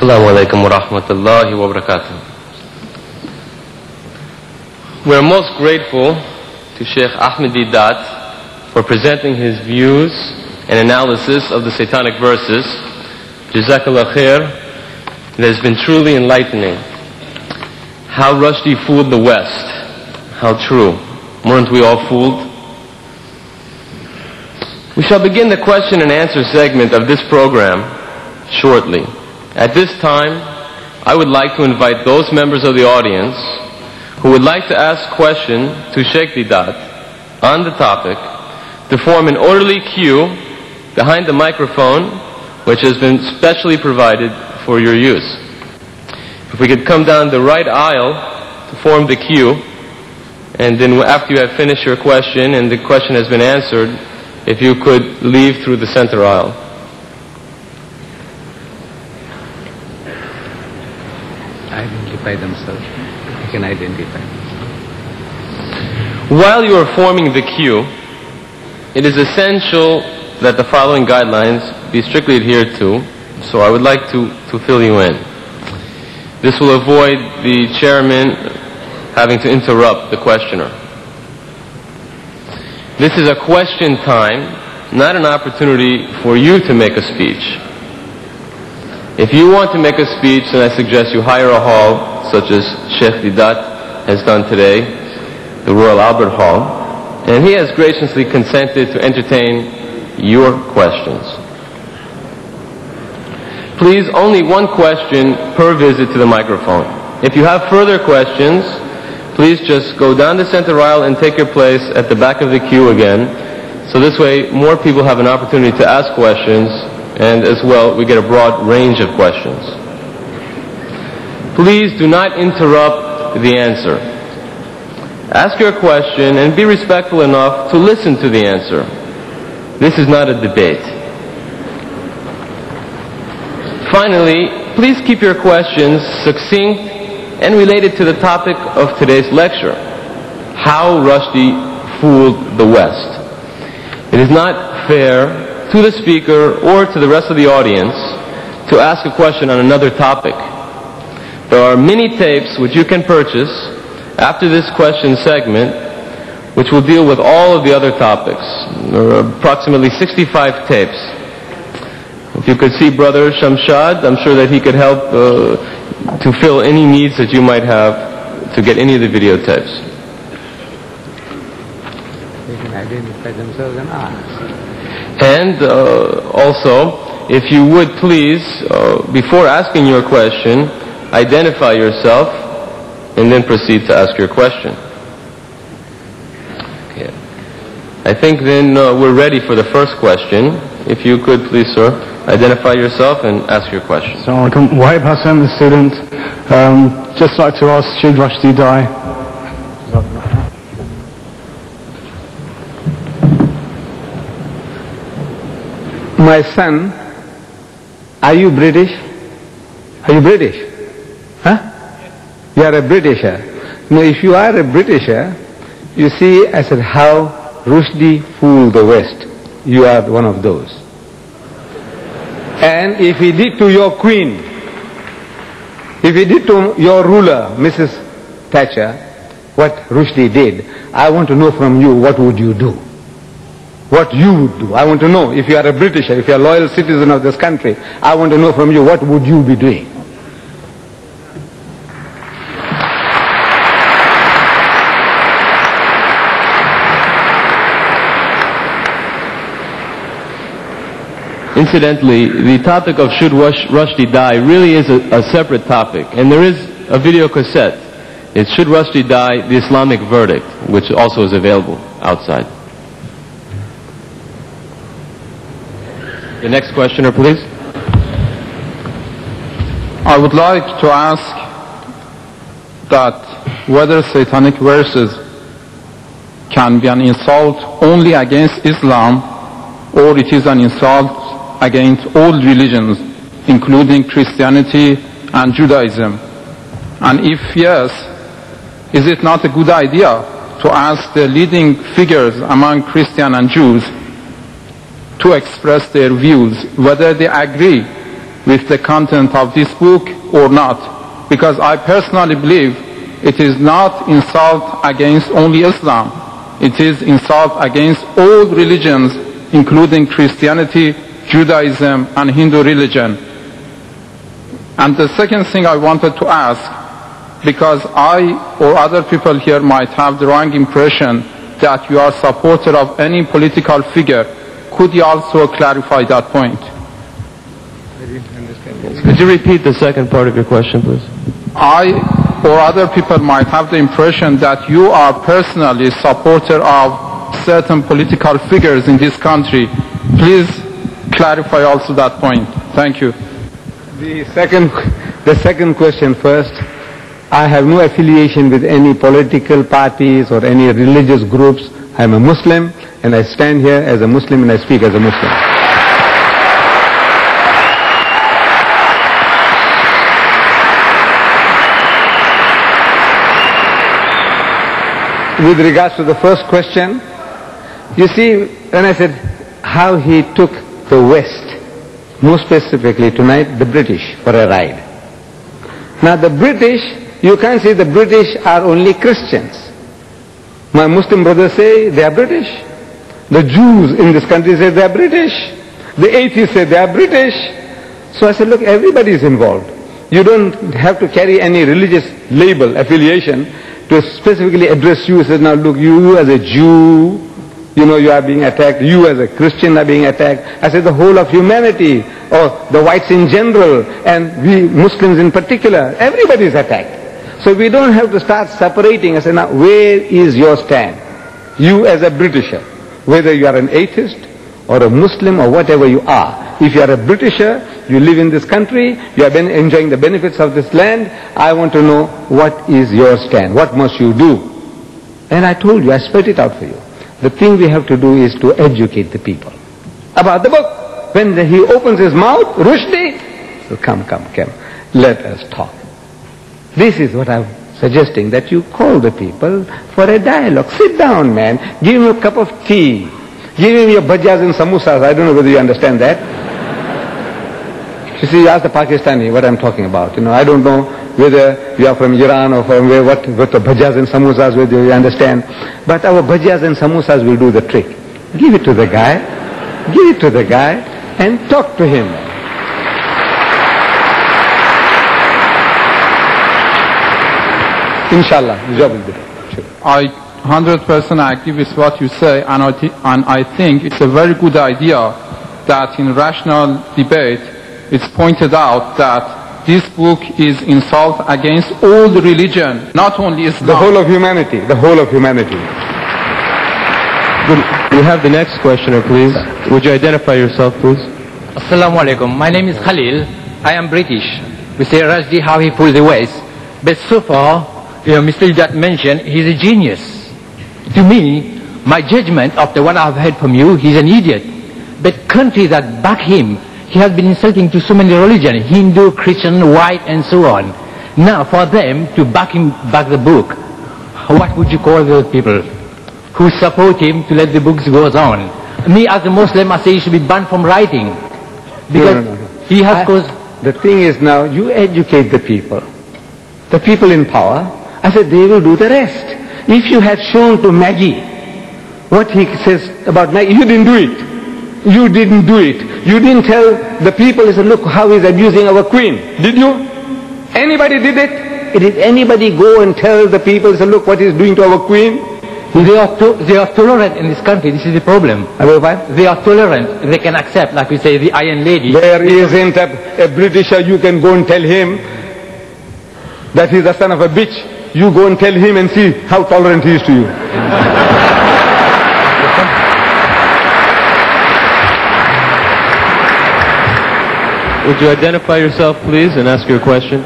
Assalamu alaikum wa rahmatullahi wa barakatuh. We are most grateful to Sheikh Ahmed Deedat for presenting his views and analysis of the satanic verses. Jazakallah khair. It has been truly enlightening. How Rushdie fooled the West. How true. Weren't we all fooled? We shall begin the question and answer segment of this program shortly. At this time, I would like to invite those members of the audience who would like to ask questions to Sheikh Deedat on the topic to form an orderly queue behind the microphone, which has been specially provided for your use. If we could come down the right aisle to form the queue, and then after you have finished your question and the question has been answered, if you could leave through the center aisle. Identify themselves. You can identify. While you are forming the queue, it is essential that the following guidelines be strictly adhered to, so I would like to fill you in. This will avoid the chairman having to interrupt the questioner. This is a question time, not an opportunity for you to make a speech. If you want to make a speech, then I suggest you hire a hall, such as Sheikh Deedat has done today, the Royal Albert Hall, and he has graciously consented to entertain your questions. Please, only one question per visit to the microphone. If you have further questions, please just go down the center aisle and take your place at the back of the queue again. So this way, more people have an opportunity to ask questions, and as well, we get a broad range of questions. Please do not interrupt the answer. Ask your question and be respectful enough to listen to the answer. This is not a debate. Finally, please keep your questions succinct and related to the topic of today's lecture, how Rushdie fooled the West. It is not fair to the speaker or to the rest of the audience to ask a question on another topic. There are many tapes which you can purchase after this question segment which will deal with all of the other topics. There are approximately 65 tapes. If you could see Brother Shamshad, I'm sure that he could help to fill any needs that you might have to get any of the videotapes. They can identify themselves and ask. And also, if you would please, before asking your question, identify yourself and then proceed to ask your question. Okay. I think then we're ready for the first question. If you could please, sir, identify yourself and ask your question. Assalamu alaikum. Wahib Hassan, the student. Just like to ask Sheikh Rushdie. My son, are you British? Are you British? Huh? You are a Britisher. No, if you are a Britisher, you see, I said, how Rushdie fooled the West. You are one of those. And if he did to your queen, if he did to your ruler, Mrs. Thatcher, what Rushdie did, I want to know from you, what would you do? What you would do. I want to know, if you are a Britisher, if you are a loyal citizen of this country, I want to know from you, what would you be doing? Incidentally, the topic of should Rushdie die really is a separate topic, and there is a video cassette. It's Should Rushdie Die, the Islamic Verdict, which also is available outside. The next questioner, please. I would like to ask that whether satanic verses can be an insult only against Islam, or it is an insult against all religions, including Christianity and Judaism. And if yes, is it not a good idea to ask the leading figures among Christians and Jews to express their views, whether they agree with the content of this book or not? Because I personally believe it is not insult against only Islam. It is insult against all religions, including Christianity, Judaism, and Hindu religion. And the second thing I wanted to ask, because I or other people here might have the wrong impression that you are a supporter of any political figure, could you also clarify that point? I didn't understand. Could you repeat the second part of your question, please? I or other people might have the impression that you are personally a supporter of certain political figures in this country. Please clarify also that point. Thank you. The second question first. I have no affiliation with any political parties or any religious groups. I am a Muslim and I stand here as a Muslim and I speak as a Muslim. With regards to the first question, you see, when I said how he took the West, more specifically tonight, the British, for a ride. Now the British, you can't say the British are only Christians. My Muslim brothers say they are British. The Jews in this country say they are British. The atheists say they are British. So I said, look, everybody is involved. You don't have to carry any religious label, affiliation, to specifically address you. He said, now look, you as a Jew, you are being attacked. You as a Christian are being attacked. I said the whole of humanity, or the whites in general, and we Muslims in particular, everybody is attacked. So we don't have to start separating. I said, now where is your stand? You as a Britisher, whether you are an atheist or a Muslim or whatever you are. If you are a Britisher, you live in this country, you have been enjoying the benefits of this land, I want to know what is your stand, what must you do? And I told you, I spelled it out for you. The thing we have to do is to educate the people about the book. When he opens his mouth, Rushdie, so come, let us talk. This is what I'm suggesting, that you call the people for a dialogue. Sit down, man, give him a cup of tea, give him your bhajjas and samosas. I don't know whether you understand that. You see, you ask the Pakistani what I'm talking about. I don't know whether you are from Iran or from where, what the bhajjas and samosas, whether you understand. But our bhajjas and samosas will do the trick. Give it to the guy, and talk to him. Inshallah, the job will be done. Sure. I 100% agree with what you say, and I think it's a very good idea that in rational debate it's pointed out that this book is insult against all the religion, not only Islam. The whole of humanity, Good. We have the next questioner, please. Would you identify yourself, please? Assalamu alaikum. My name is Khalil. I am British. We say Rushdie, how he pulled the West. But so far, Mr. Deedat mentioned he's a genius. To me, my judgment after what I've heard from you, he's an idiot. But countries that back him, he has been insulting to so many religions, Hindu, Christian, white, and so on. Now, for them to back the book, what would you call those people who support him to let the books go on? Me, as a Muslim, I say he should be banned from writing. Because he has caused... The thing is now, you educate the people in power. I said they will do the rest. If you had shown to Maggie what he says about Maggie, you didn't do it. You didn't do it. You didn't tell the people, he said, look how he's abusing our queen. Did you? Anybody did it? Did anybody go and tell the people, he said, look what he's doing to our queen? They are tolerant in this country. This is the problem. They are tolerant. They can accept, like we say, the Iron Lady. There isn't a Britisher you can go and tell him that he's the son of a bitch. You go and tell him and see how tolerant he is to you. Would you identify yourself, please, and ask your question?